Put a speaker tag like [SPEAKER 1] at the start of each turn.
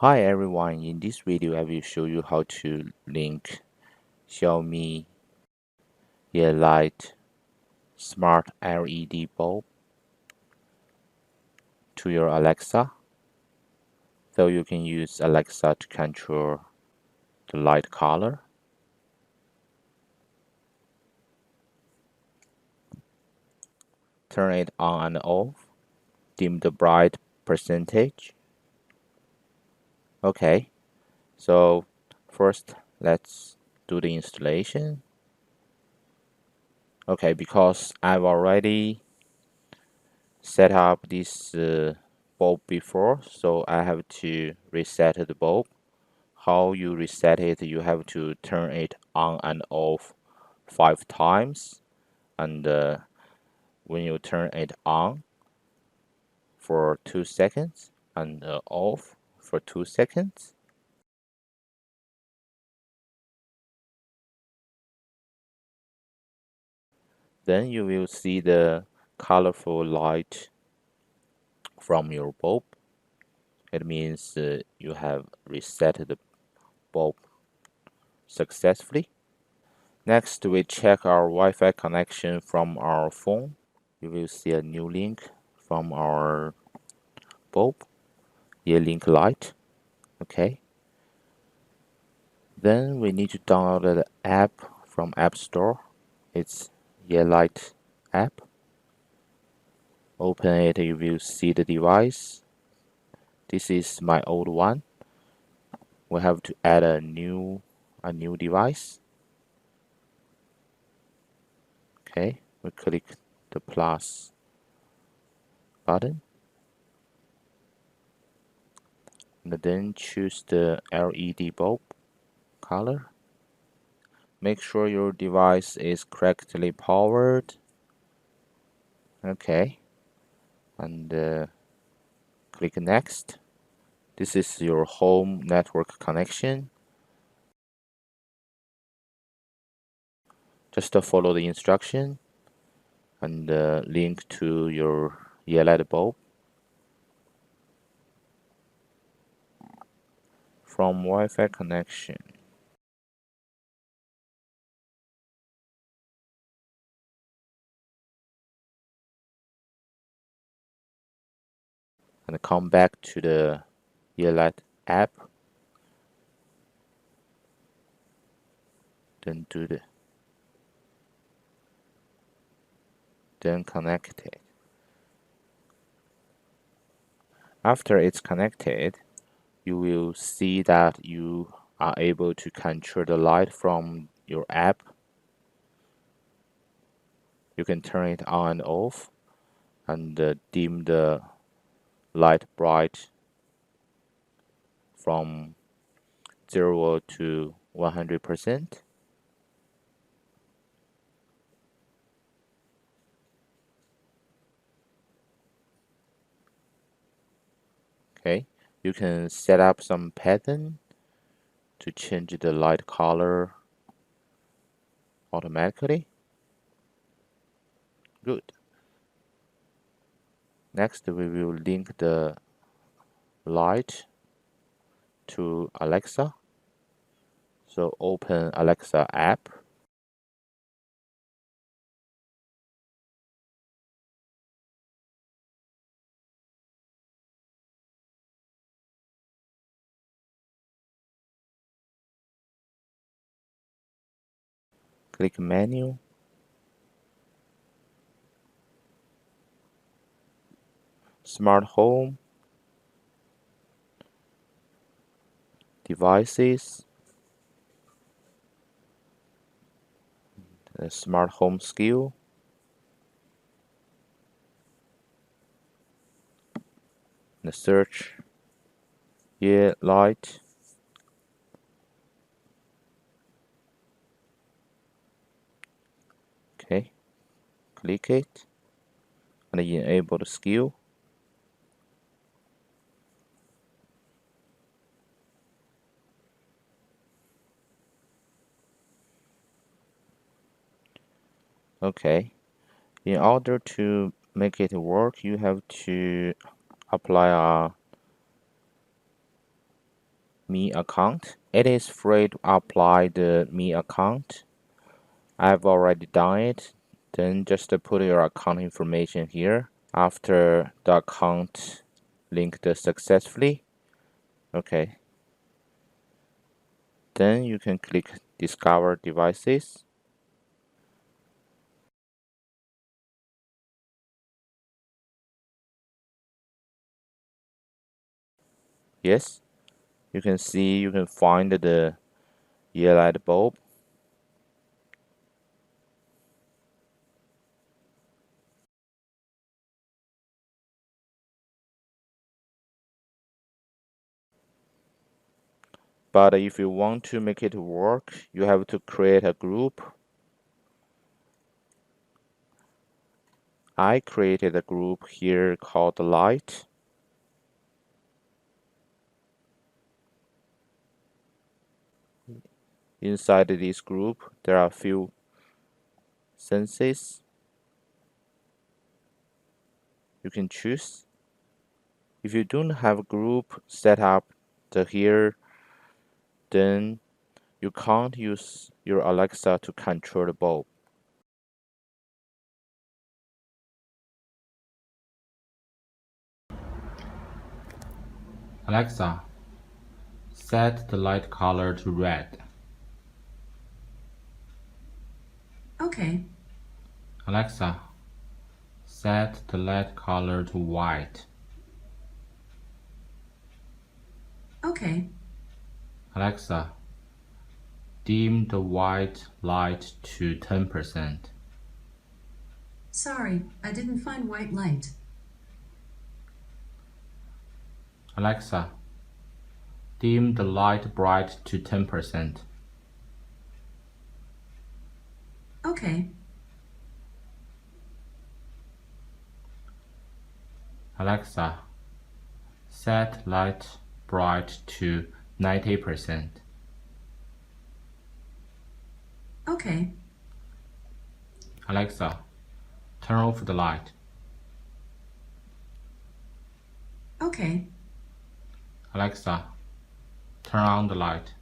[SPEAKER 1] Hi everyone, in this video I will show you how to link Xiaomi Yeelight smart LED bulb to your Alexa, so you can use Alexa to control the light color. Turn it on and off, dim the bright percentage. Okay, so first let's do the installation. Okay, because I've already set up this bulb before, so I have to reset the bulb. How you reset it, you have to turn it on and off 5 times, and when you turn it on for 2 seconds and off for 2 seconds, then you will see the colorful light from your bulb. It means you have reset the bulb successfully. Next, we check our Wi-Fi connection from our phone. You will see a new link from our bulb, Yeelight Light. Okay. Then we need to download the app from App Store. It's Yeelight app. Open it, you will see the device. This is my old one. We have to add a new device. Okay, we click the plus button and then choose the LED bulb color. Make sure your device is correctly powered. Okay, and click next. This is your home network connection. Just follow the instruction and link to your Yeelight bulb. From Wi-Fi connection, and come back to the Yeelight app. Then connect it. After it's connected, you will see that you are able to control the light from your app. You can turn it on and off and dim the light bright from 0 to 100%. Okay, you can set up some pattern to change the light color automatically. Good. Next, we will link the light to Alexa. So open Alexa app. Click menu. Smart home. Devices. The smart home skill. The search. Yeelight. Okay. Click it and enable the skill. Okay. In order to make it work, you have to apply a Me account. It is free to apply the Me account. I've already done it. Then just put your account information here. After the account linked successfully, okay, then you can click Discover Devices. Yes, you can see you can find the Yeelight bulb. But if you want to make it work, you have to create a group. I created a group here called Light. Inside this group, there are a few senses you can choose. If you don't have a group set up here, then you can't use your Alexa to control the bulb.
[SPEAKER 2] Alexa, set the light color to red.
[SPEAKER 3] Okay.
[SPEAKER 2] Alexa, set the light color to white.
[SPEAKER 3] Okay.
[SPEAKER 2] Alexa, dim the white light to 10%.
[SPEAKER 3] Sorry, I didn't find white light.
[SPEAKER 2] Alexa, dim the light bright to 10%.
[SPEAKER 3] Okay.
[SPEAKER 2] Alexa, set light bright to 90%.
[SPEAKER 3] Okay.
[SPEAKER 2] Alexa, turn off the light.
[SPEAKER 3] Okay.
[SPEAKER 2] Alexa, turn on the light.